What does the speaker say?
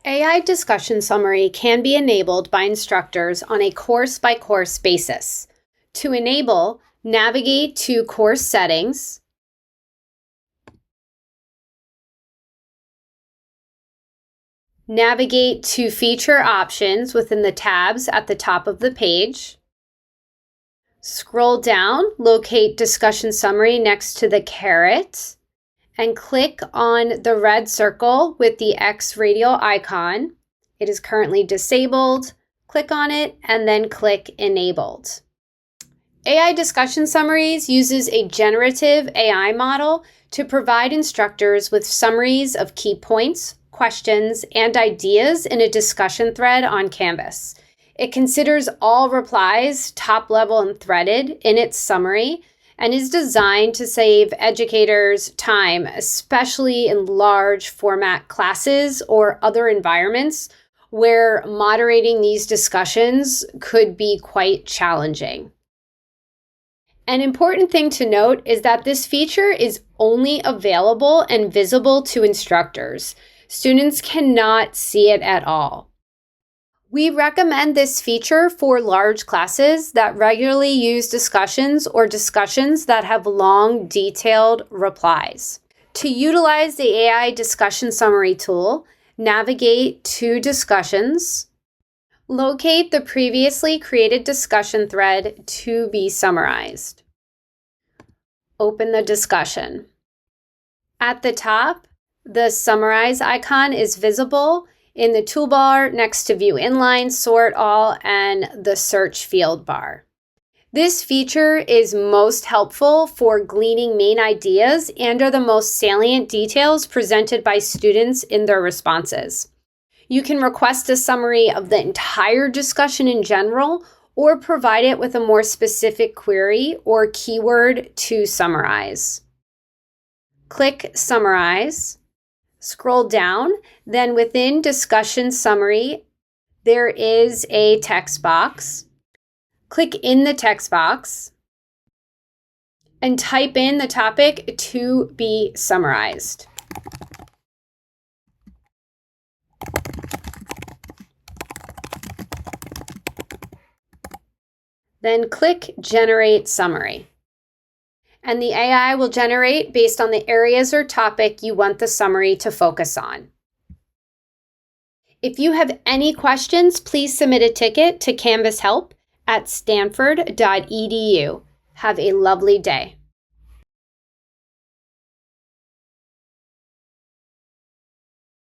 AI discussion summary can be enabled by instructors on a course-by-course basis. To enable, navigate to Course Settings, navigate to Feature Options within the tabs at the top of the page, scroll down, locate Discussion Summary next to the caret, and click on the red circle with the X radial icon. It is currently disabled. Click on it and then click Enabled. AI Discussion Summaries uses a generative AI model to provide instructors with summaries of key points, questions, and ideas in a discussion thread on Canvas. It considers all replies top level and threaded in its summary and is designed to save educators time, especially in large format classes or other environments where moderating these discussions could be quite challenging. An important thing to note is that this feature is only available and visible to instructors. Students cannot see it at all. We recommend this feature for large classes that regularly use discussions or discussions that have long, detailed replies. To utilize the AI Discussion Summary tool, navigate to Discussions, locate the previously created discussion thread to be summarized. Open the discussion. At the top, the Summarize icon is visible in the toolbar next to View Inline, Sort All, and the Search field bar. This feature is most helpful for gleaning main ideas and are the most salient details presented by students in their responses. You can request a summary of the entire discussion in general or provide it with a more specific query or keyword to summarize. Click Summarize. Scroll down, then within Discussion Summary, there is a text box. Click in the text box and type in the topic to be summarized. Then click Generate Summary. And the AI will generate based on the areas or topic you want the summary to focus on. If you have any questions, please submit a ticket to Canvas Help at stanford.edu. Have a lovely day.